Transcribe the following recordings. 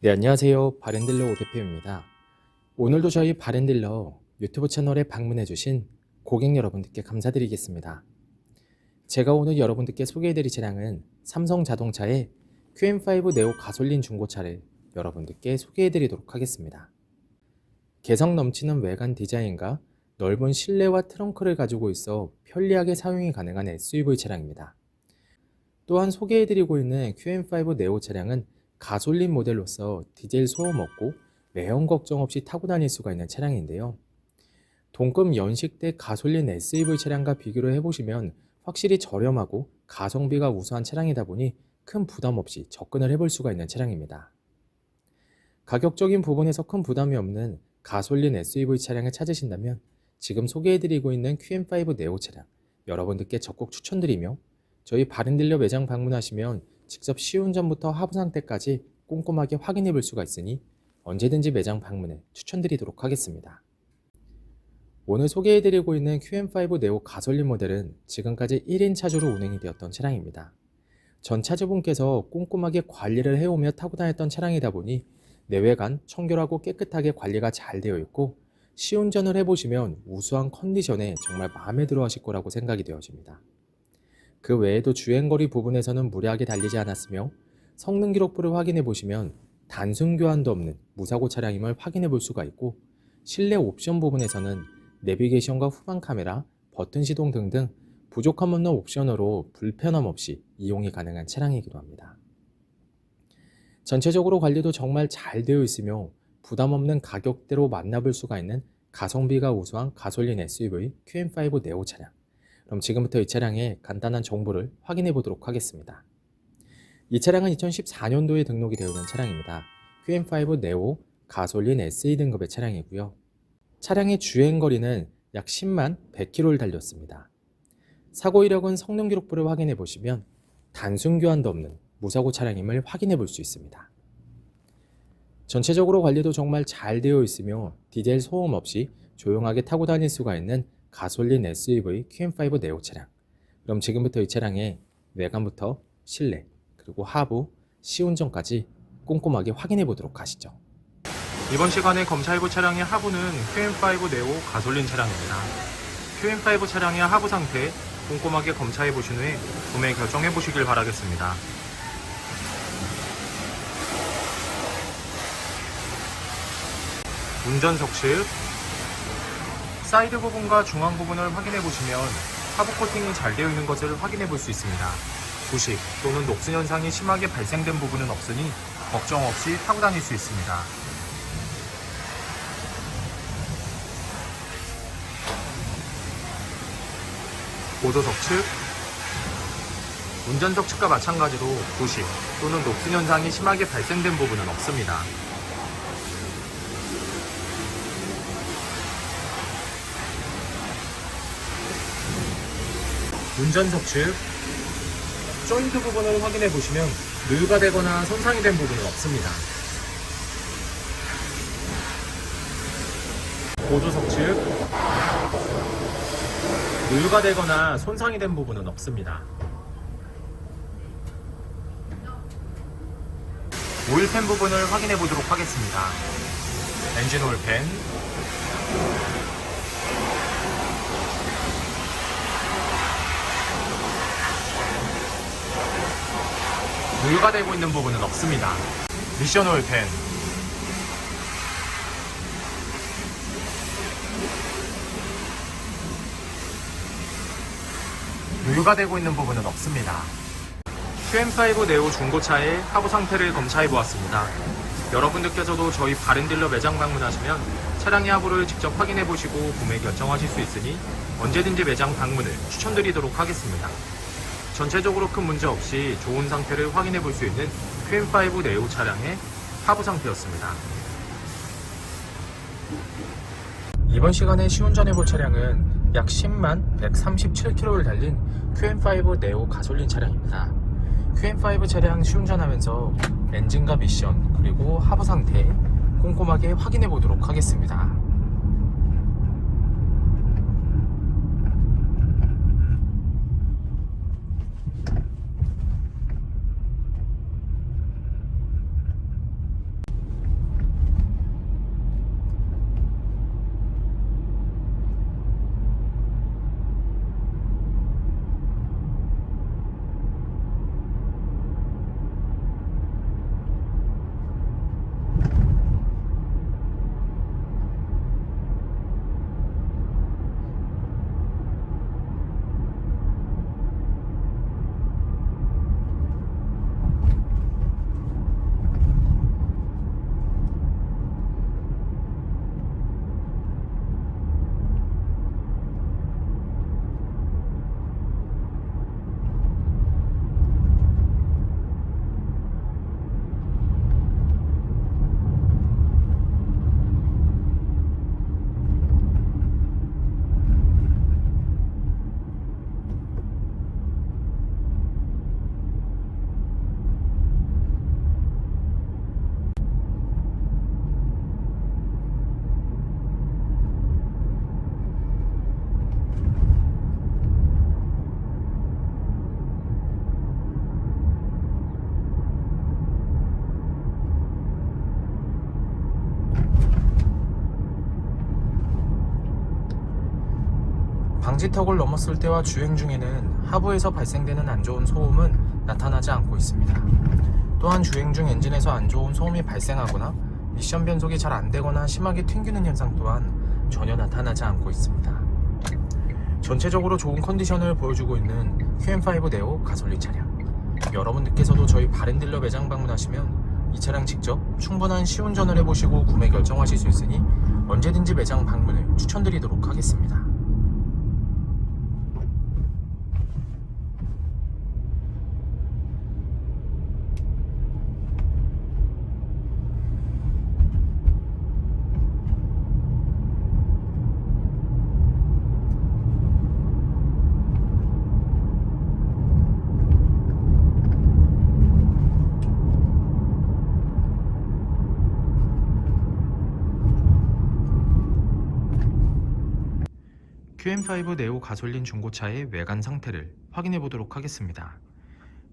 네, 안녕하세요. 바렌딜러 오 대표입니다. 오늘도 저희 바렌딜러 유튜브 채널에 방문해주신 고객 여러분들께 감사드리겠습니다. 제가 오늘 여러분들께 소개해드릴 차량은 삼성 자동차의 QM5 네오 가솔린 중고차를 여러분들께 소개해드리도록 하겠습니다. 개성 넘치는 외관 디자인과 넓은 실내와 트렁크를 가지고 있어 편리하게 사용이 가능한 SUV 차량입니다. 또한 소개해드리고 있는 QM5 네오 차량은 가솔린 모델로서 디젤 소음 없고 매연 걱정 없이 타고 다닐 수가 있는 차량인데요. 동급 연식대 가솔린 SUV 차량과 비교를 해보시면 확실히 저렴하고 가성비가 우수한 차량이다 보니 큰 부담 없이 접근을 해볼 수가 있는 차량입니다. 가격적인 부분에서 큰 부담이 없는 가솔린 SUV 차량을 찾으신다면 지금 소개해드리고 있는 QM5 네오 차량 여러분들께 적극 추천드리며 저희 바렌딜러 매장 방문하시면 직접 시운전부터 하부 상태까지 꼼꼼하게 확인해 볼 수가 있으니 언제든지 매장 방문을 추천드리도록 하겠습니다. 오늘 소개해드리고 있는 QM5 네오 가솔린 모델은 지금까지 1인 차주로 운행이 되었던 차량입니다. 전 차주분께서 꼼꼼하게 관리를 해오며 타고 다녔던 차량이다 보니 내외관 청결하고 깨끗하게 관리가 잘 되어 있고 시운전을 해보시면 우수한 컨디션에 정말 마음에 들어 하실 거라고 생각이 되어집니다. 그 외에도 주행거리 부분에서는 무리하게 달리지 않았으며 성능 기록부를 확인해 보시면 단순 교환도 없는 무사고 차량임을 확인해 볼 수가 있고 실내 옵션 부분에서는 내비게이션과 후방 카메라, 버튼 시동 등등 부족함 없는 옵션으로 불편함 없이 이용이 가능한 차량이기도 합니다. 전체적으로 관리도 정말 잘 되어 있으며 부담 없는 가격대로 만나볼 수가 있는 가성비가 우수한 가솔린 SUV QM5 네오 차량. 그럼 지금부터 이 차량의 간단한 정보를 확인해 보도록 하겠습니다. 이 차량은 2014년도에 등록이 되어 있는 차량입니다. QM5 네오 가솔린 SE 등급의 차량이고요. 차량의 주행거리는 약 10만 100km를 달렸습니다. 사고 이력은 성능 기록부를 확인해 보시면 단순 교환도 없는 무사고 차량임을 확인해 볼 수 있습니다. 전체적으로 관리도 정말 잘 되어 있으며 디젤 소음 없이 조용하게 타고 다닐 수가 있는 가솔린 SUV QM5 네오 차량. 그럼 지금부터 이 차량의 외관부터 실내 그리고 하부, 시운전까지 꼼꼼하게 확인해 보도록 하시죠. 이번 시간에 검사해볼 차량의 하부는 QM5 네오 가솔린 차량입니다. QM5 차량의 하부 상태 꼼꼼하게 검사해 보신 후에 구매 결정해 보시길 바라겠습니다. 운전석 측 사이드 부분과 중앙 부분을 확인해 보시면 하부 코팅이 잘 되어 있는 것을 확인해 볼 수 있습니다. 부식 또는 녹슨 현상이 심하게 발생된 부분은 없으니 걱정 없이 타고 다닐 수 있습니다. 보조석 측 운전석 측과 마찬가지로 부식 또는 녹슨 현상이 심하게 발생된 부분은 없습니다. 운전석 측 조인트 부분을 확인해 보시면 누유가 되거나 손상이 된 부분은 없습니다. 보조석 측 누유가 되거나 손상이 된 부분은 없습니다. 오일팬 부분을 확인해 보도록 하겠습니다. 엔진 오일팬, 누유가 되고 있는 부분은 없습니다. 미션 오일팬, 누유가 되고 있는 부분은 없습니다. QM5 네오 중고차의 하부 상태를 검사해 보았습니다. 여러분들께서도 저희 바렌딜러 매장 방문하시면 차량의 하부를 직접 확인해 보시고 구매 결정하실 수 있으니 언제든지 매장 방문을 추천드리도록 하겠습니다. 전체적으로 큰 문제 없이 좋은 상태를 확인해 볼 수 있는 QM5 네오 차량의 하부 상태였습니다. 이번 시간에 시운전해 볼 차량은 약 10만 137km를 달린 QM5 네오 가솔린 차량입니다. QM5 차량 시운전하면서 엔진과 미션 그리고 하부 상태 꼼꼼하게 확인해 보도록 하겠습니다. 방지턱을 넘었을 때와 주행 중에는 하부에서 발생되는 안 좋은 소음은 나타나지 않고 있습니다. 또한 주행 중 엔진에서 안 좋은 소음이 발생하거나 미션 변속이 잘 안되거나 심하게 튕기는 현상 또한 전혀 나타나지 않고 있습니다. 전체적으로 좋은 컨디션을 보여주고 있는 QM5 네오 가솔린 차량. 여러분들께서도 저희 바렌딜러 매장 방문하시면 이 차량 직접 충분한 시운전을 해보시고 구매 결정하실 수 있으니 언제든지 매장 방문을 추천드리도록 하겠습니다. QM5 네오 가솔린 중고차의 외관 상태를 확인해 보도록 하겠습니다.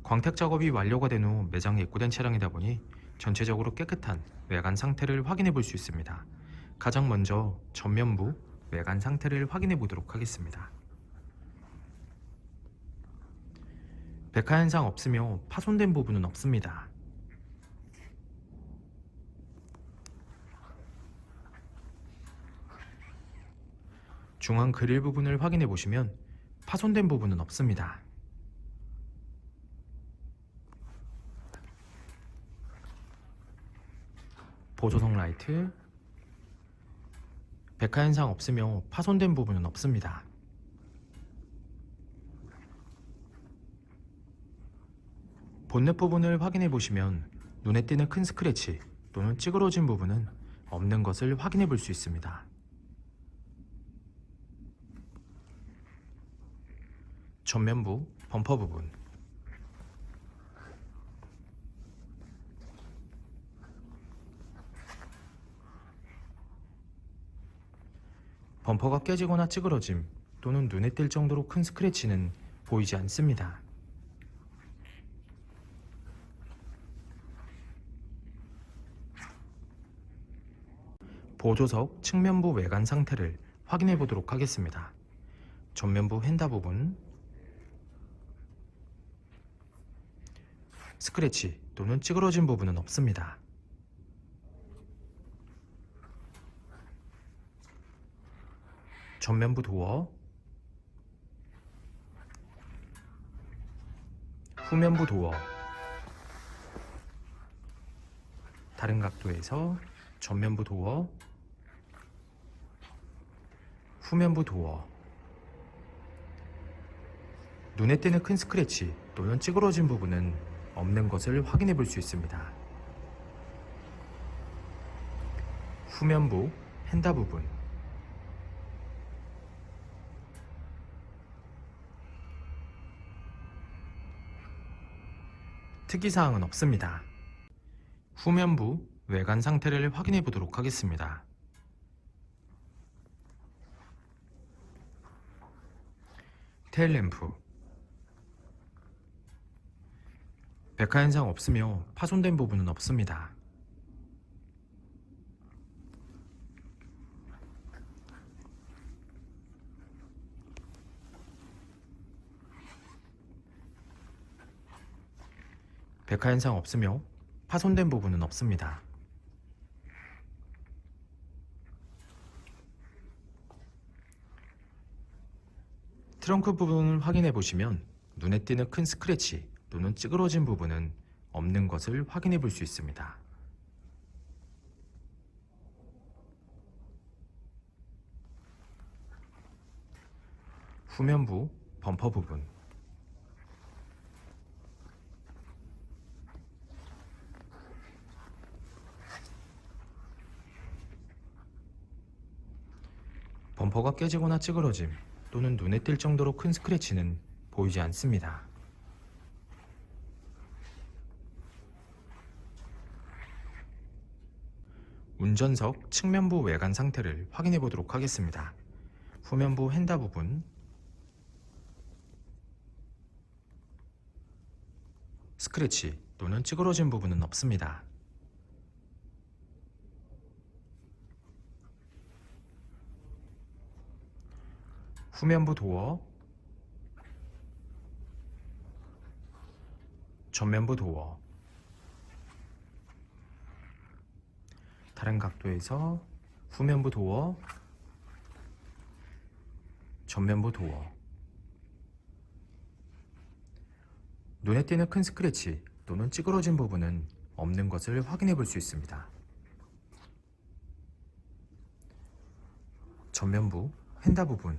광택 작업이 완료가 된 후 매장에 입고된 차량이다 보니 전체적으로 깨끗한 외관 상태를 확인해 볼 수 있습니다. 가장 먼저 전면부 외관 상태를 확인해 보도록 하겠습니다. 백화 현상 없으며 파손된 부분은 없습니다. 중앙 그릴 부분을 확인해 보시면 파손된 부분은 없습니다. 보조석 라이트, 백화 현상 없으며 파손된 부분은 없습니다. 본넷 부분을 확인해 보시면 눈에 띄는 큰 스크래치 또는 찌그러진 부분은 없는 것을 확인해 볼 수 있습니다. 전면부 범퍼 부분, 범퍼가 깨지거나 찌그러짐 또는 눈에 띌 정도로 큰 스크래치는 보이지 않습니다. 보조석 측면부 외관 상태를 확인해 보도록 하겠습니다. 전면부 휀다 부분, 스크래치 또는 찌그러진 부분은 없습니다. 전면부 도어, 후면부 도어, 다른 각도에서 전면부 도어, 후면부 도어, 눈에 띄는 큰 스크래치 또는 찌그러진 부분은 없는 것을 확인해 볼 수 있습니다. 후면부 휀다 부분, 특이사항은 없습니다. 후면부 외관 상태를 확인해 보도록 하겠습니다. 테일램프, 백화 현상 없으며 파손된 부분은 없습니다. 백화 현상 없으며 파손된 부분은 없습니다. 트렁크 부분을 확인해 보시면 눈에 띄는 큰 스크래치 또는 찌그러진 부분은 없는 것을 확인해 볼 수 있습니다. 후면부 범퍼 부분, 범퍼가 깨지거나 찌그러짐 또는 눈에 띌 정도로 큰 스크래치는 보이지 않습니다. 운전석 측면부 외관 상태를 확인해 보도록 하겠습니다. 후면부 휀다 부분, 스크래치 또는 찌그러진 부분은 없습니다. 후면부 도어, 전면부 도어. 다른 각도에서 후면부 도어, 전면부 도어. 눈에 띄는 큰 스크래치 또는 찌그러진 부분은 없는 것을 확인해 볼 수 있습니다. 전면부 휀다 부분,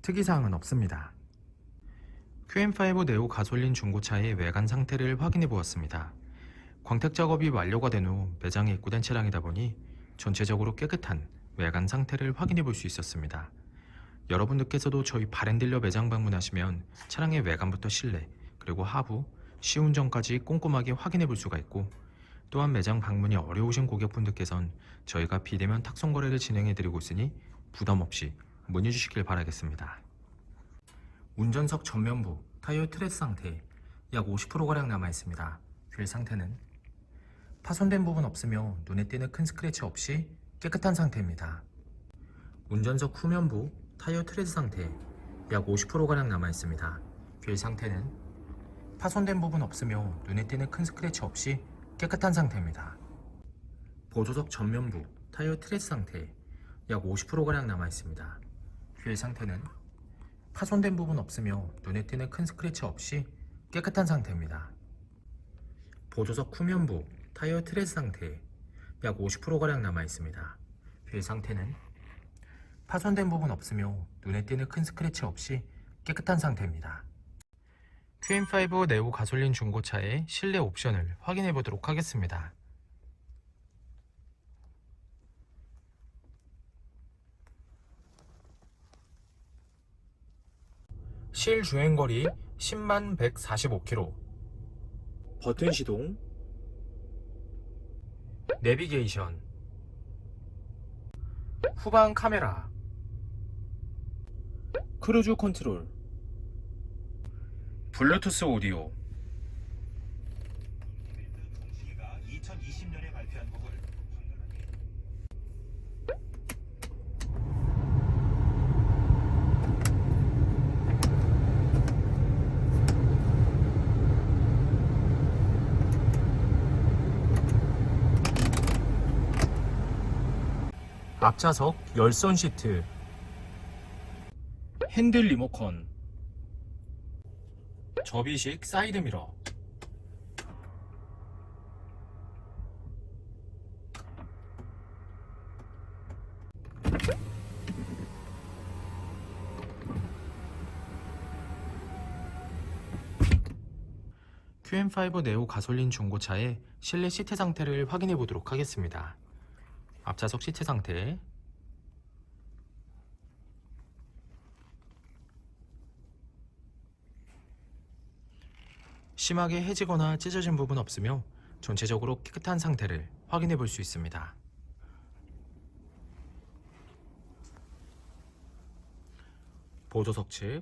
특이사항은 없습니다. QM5 네오 가솔린 중고차의 외관 상태를 확인해 보았습니다. 광택 작업이 완료가 된 후 매장에 입고된 차량이다 보니 전체적으로 깨끗한 외관 상태를 확인해 볼 수 있었습니다. 여러분들께서도 저희 바렌딜러 매장 방문하시면 차량의 외관부터 실내 그리고 하부, 시운전까지 꼼꼼하게 확인해 볼 수가 있고, 또한 매장 방문이 어려우신 고객분들께선 저희가 비대면 탁송 거래를 진행해 드리고 있으니 부담 없이 문의 주시길 바라겠습니다. 운전석 전면부 타이어 트레스 상태 약 50%가량 남아 있습니다. 휠 상태는 파손된 부분 없으며 눈에 띄는 큰 스크래치 없이 깨끗한 상태입니다. 운전석 후면부 타이어 트레스 상태 약 50%가량 남아 있습니다. 휠 상태는 파손된 부분 없으며 눈에 띄는 큰 스크래치 없이 깨끗한 상태입니다. 보조석 전면부 타이어 트레스 상태 약 50%가량 남아 있습니다. 휠 상태는 파손된 부분 없으며 눈에 띄는 큰 스크래치 없이 깨끗한 상태입니다. 보조석 후면부 타이어 트레스 상태 약 50%가량 남아 있습니다. 휠 상태는 파손된 부분 없으며 눈에 띄는 큰 스크래치 없이 깨끗한 상태입니다. QM5 네오 가솔린 중고차의 실내 옵션을 확인해 보도록 하겠습니다. 실 주행거리 10만 145km. 버튼 시동, 내비게이션, 후방 카메라, 크루즈 컨트롤, 블루투스 오디오. 2020년에 발표한 곡을 앞좌석 열선 시트, 핸들 리모컨, 접이식 사이드미러, QM5 네오 가솔린 중고차의 실내 시트 상태를 확인해 보도록 하겠습니다. 앞좌석 시트 상태, 심하게 해지거나 찢어진 부분 없으며 전체적으로 깨끗한 상태를 확인해 볼 수 있습니다. 보조석 측,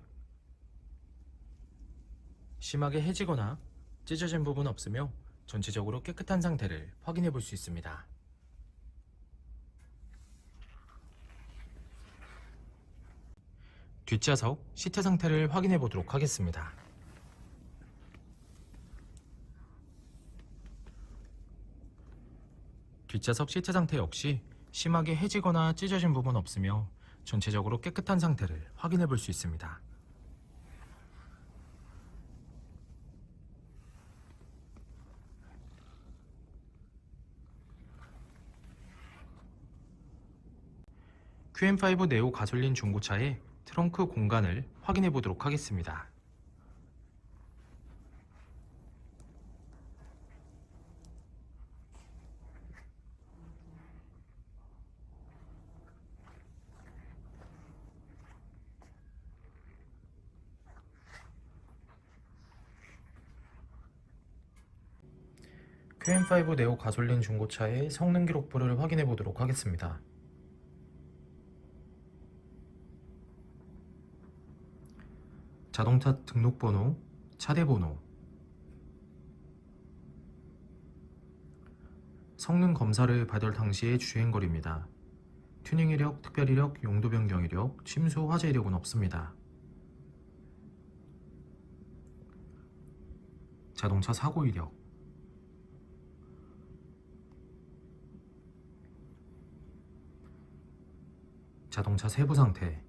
심하게 해지거나 찢어진 부분 없으며 전체적으로 깨끗한 상태를 확인해 볼 수 있습니다. 뒷좌석 시트 상태를 확인해 보도록 하겠습니다. 뒷좌석 시트 상태 역시 심하게 해지거나 찢어진 부분 없으며 전체적으로 깨끗한 상태를 확인해 볼 수 있습니다. QM5 네오 가솔린 중고차의 트렁크 공간을 확인해 보도록 하겠습니다. QM5 네오 가솔린 중고차의 성능 기록부를 확인해 보도록 하겠습니다. 자동차 등록번호, 차대번호, 성능 검사를 받을 당시의 주행거리입니다. 튜닝 이력, 특별 이력, 용도 변경 이력, 침수 화재 이력은 없습니다. 자동차 사고 이력, 자동차 세부 상태,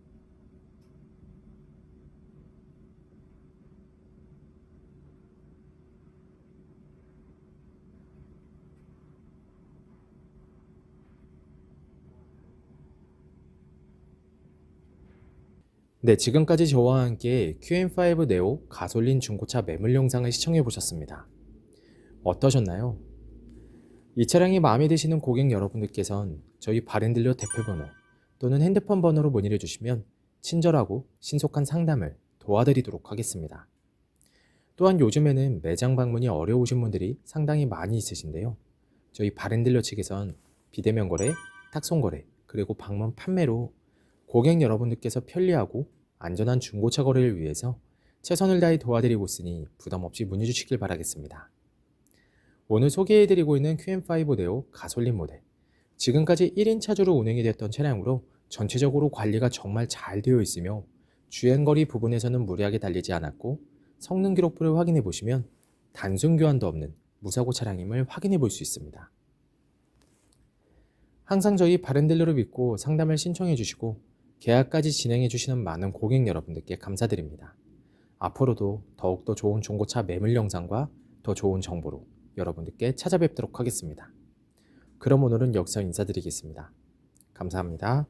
네, 지금까지 저와 함께 QM5 네오 가솔린 중고차 매물 영상을 시청해 보셨습니다. 어떠셨나요? 이 차량이 마음에 드시는 고객 여러분들께선 저희 바렌딜러 대표번호 또는 핸드폰 번호로 문의를 주시면 친절하고 신속한 상담을 도와드리도록 하겠습니다. 또한 요즘에는 매장 방문이 어려우신 분들이 상당히 많이 있으신데요. 저희 바렌딜러 측에선 비대면 거래, 탁송 거래, 그리고 방문 판매로 고객 여러분들께서 편리하고 안전한 중고차 거래를 위해서 최선을 다해 도와드리고 있으니 부담 없이 문의 주시길 바라겠습니다. 오늘 소개해드리고 있는 QM5 네오 가솔린 모델, 지금까지 1인 차주로 운행이 됐던 차량으로 전체적으로 관리가 정말 잘 되어 있으며 주행거리 부분에서는 무리하게 달리지 않았고 성능 기록부를 확인해 보시면 단순 교환도 없는 무사고 차량임을 확인해 볼 수 있습니다. 항상 저희 바렌딜러를 믿고 상담을 신청해 주시고 계약까지 진행해 주시는 많은 고객 여러분들께 감사드립니다. 앞으로도 더욱더 좋은 중고차 매물 영상과 더 좋은 정보로 여러분들께 찾아뵙도록 하겠습니다. 그럼 오늘은 여기서 인사드리겠습니다. 감사합니다.